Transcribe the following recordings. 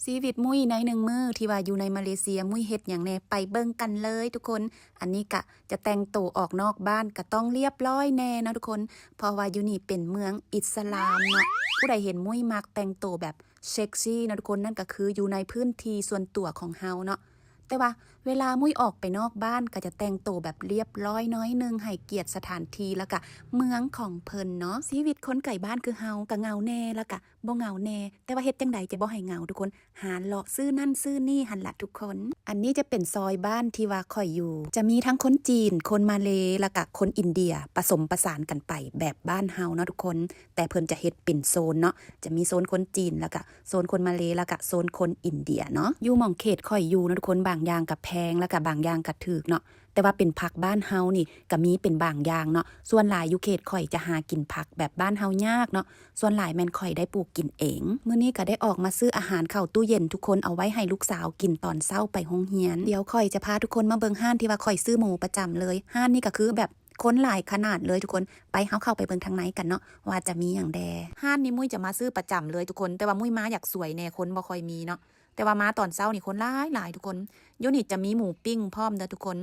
ชีวิตมุ้ยในหนึ่งมือที่ว่าอยู่ในมาเลเซียมุ้ยเฮ็ดอย่างแน่ไปเบิ่งกันเลยทุกคนอันนี้กะจะแต่งตัวออกนอกบ้านก็ต้องเรียบร้อยแน่นะทุกคนเพราะว่าอยู่นี่เป็นเมืองอิสลามเนาะผู้ใดเห็นมุ้ยมักแต่งตัวแบบเซ็กซี่นะทุกคนนั่นก็คืออยู่ในพื้นที่ส่วนตัวของเฮาเนาะแต่ว่าเวลามุ้ยออกไปนอกบ้านก็จะแต่งตัวแบบเรียบร้อยน้อยนึงให้เกียรติสถานที่แล้วก็เมืองของเพิ่นเนาะชีวิตคนไก่บ้านคือเฮาก็เหงาแน่แล้วก็บ่เหงาแน่แต่ว่าเฮ็ดจังใดจะบ่ให้เหงาทุกคนหาเลาะซื้อนั่นซื้อนี่หั่นละทุกคนอันนี้จะเป็นซอยบ้านที่ว่าข่อยอยู่จะมีทั้งคนจีนคนมาเลแล้วก็คนอินเดียผสมผสานกันไปแบบบ้านเฮาเนาะทุกคนแต่เพิ่นจะเฮ็ดเป็นโซนเนาะจะมีโซนคนจีนแล้วก็โซนคนมาเลแล้วก็โซนคนอินเดียเนาะอยู่หม่องเขตข่อยอยู่เนาะทุกคนบางอย่างกับแพงแล้วก็บางอย่างก็ถูกเนาะแต่ว่าเป็นผักบ้านเฮานี่ก็มีเป็นบางอย่างเนาะส่วนหลายอยู่เขตข่อยจะหากินผักแบบบ้านเฮายากเนาะส่วนหลายแม่นข่อยได้ปลูกกินเองมื้อนี้ก็ได้ออกมาซื้ออาหารเข้าตู้เย็นทุกคนเอาไว้ให้ลูกสาวกินตอนเช้าไปโรงเรียนเดี๋ยวข่อยจะพาทุกคนมาเบิ่งห้านที่ว่าข่อยซื้อหมูประจำเลยห้านนี่ก็คือแบบคนหลายขนาดเลยทุกคนไปเฮาเข้าไปเบิ่งทางไหนกันเนาะว่าจะมีอย่างแดห้านนี้มุ้ยจะมาซื้อประจำเลยทุกคนแต่ว่ามุ้ยมาอยากสวยแน่คนบ่ค่อยมีเนาะแต่ว่ามาตอนเช้านี่คนหลายทุกคนโยนี่จะมีหมูปิ้งพร้อมเด้อทุกคน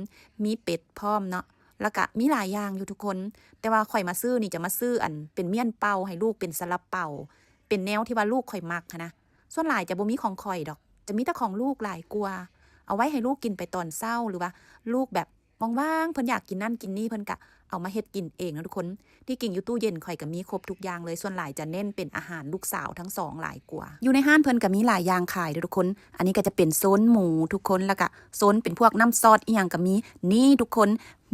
มีเป็ดพร้อมเนาะแล้วก็มีหลายอย่างอยู่ทุกคนแต่ว่าข่อยมาซื้อนี่จะมาซื้ออันเป็นเมี่ยนเปาให้ลูกเป็นซาลาเปาเป็นแนวที่ว่าลูกข่อยมักนะส่วนหลายจะบ่มีของข่อยดอกจะมีแต่ของลูกหลายกว่าเอาไว้ให้ลูกกินไปตอนเช้าหรือว่าลูกแบบว่างๆเพิ่นอยากกินนั่นกินนี่เพิ่นก็เอามาเฮ็ดกินเองนะทุกคนที่กินอยู่ตู้เย็นข่อยก็มีครบทุกอย่างเลยส่วนหลายจะเน้นเป็นอาหารลูกสาวทั้งสองหลายกว่าอยู่ในห้างเพิ่นก็มีหลายอย่างขายเด้อทุกคนอันนี้ก็จะเป็นโซนหมูทุกคนแล้วก็โซนเป็นพวกน้ำซอสอีหยังก็มีนี่ทุกคน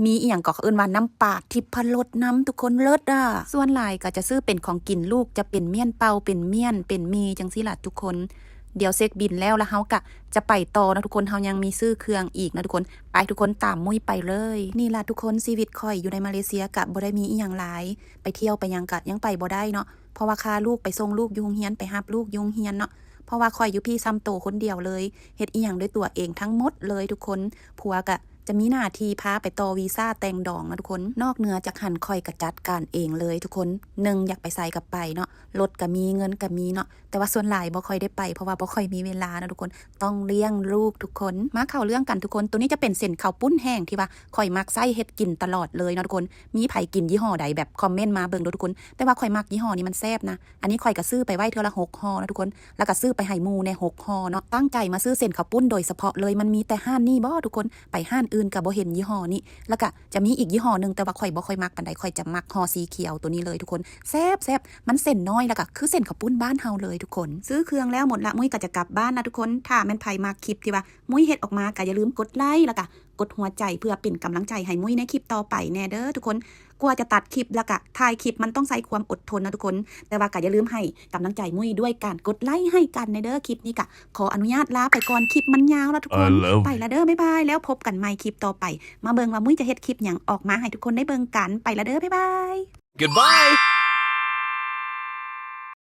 มีอีหยังก็เอิ้นว่าน้ำปลาทิพรสน้ำทุกคนเลิศอ่ะส่วนหลายก็จะซื้อเป็นของกินลูกจะเป็นเมี่ยนเปาเป็นเมี่ยนเป็นมีจังซี่ล่ะทุกคนเดี๋ยวเซ็กบินแล้วเฮากะจะไปต่อนะทุกคนเฮายังมีซื้อเครื่องอีกนะทุกคนไปทุกคนตามมุ้ยไปเลยนี่ล่ะทุกคนชีวิตข่อยอยู่ในมาเลเซียกะบ่ได้มีอีหยังหลายไปเที่ยวไปยังกะยังไปบ่ได้เนาะเพราะว่าค่าลูกไปส่งลูกอยู่โรงเรียนไปรับลูกอยู่โรงเรียนเนาะเพราะว่าข่อยอยู่พี่ซ้ำโตคนเดียวเลยเฮ็ดอีหยังด้วยตัวเองทั้งหมดเลยทุกคนผัวกะจะมีหน้าที่พาไปต่อวีซ่าแต่งดองนะทุกคนนอกเหนือจากหันคอยกระจัดการเองเลยทุกคนอยากไปใส่กับไปเนาะรถก็มีเงินก็มีเนาะแต่ว่าส่วนหลายบ่ค่อยได้ไปเพราะว่าบ่ค่อยมีเวลานะทุกคนต้องเลี้ยงลูกทุกคนมาเข้าเรื่องกันทุกคนตัวนี้จะเป็นเส้นข้าวปุ้นแห้งที่ว่าข่อยมักใส่เฮ็ดกินตลอดเลยเนาะทุกคนมีไผกินยี่ห้อใดแบบคอมเมนต์มาเบิ่งดูทุกคนแต่ว่าข่อยมักยี่ห้อนี้มันแซ่บนะอันนี้ข่อยก็ซื้อไปไว้เทื่อละ6ห่อนะทุกคนแล้วก็ซื้อไปให้หมู่ใน6ห่อเนาะตั้งใจมาซื้อเส้นข้าวปุ้นโดยเฉพาะเลยมันมีแต่ห้านนี้บ่ทุกคนไปห้านอื่นก็บ่เห็นยี่ห้อนี่แล้วก็จะมีอีกยี่ห้อนึงแต่ว่าข่อยบ่ค่อยมักปานใดข่อยจะมักห่อสีเขียวตัวนี้เลยทุกคนแซ่บมันเส้นน้อยแล้วก็คือเส้นข้าวปุ้นบ้านเฮาเลยทุกคนซื้อเครื่องแล้วหมดละมุ้ยก็จะกลับบ้านนะทุกคนถ้าแม่นไผมาคลิปที่ว่ามุ้ยเฮ็ดออกมาก็อย่าลืมกดไลค์แล้วก็กดหัวใจเพื่อเป็นกำลังใจให้มุ้ยในคลิปต่อไปแน่เด้อทุกคนกว่าจะตัดคลิปแล้วก็ถ่ายคลิปมันต้องใช้ความอดทนนะทุกคนแต่ว่าก็อย่าลืมให้กำลังใจมุ้ยด้วยการกดไลค์ให้กันในเด้อคลิปนี้ก็ขออนุญาตลาไปก่อนคลิปมันยาวแล้วทุกคนไปละเด้อบ๊ายบายแล้วพบกันใหม่คลิปต่อไปมาเบิ่งว่ามุ้ยจะเฮ็ดคลิปหยังออกมาให้ทุกคนได้เบิ่งกันไปละเด้อบ๊ายบาย Goodbye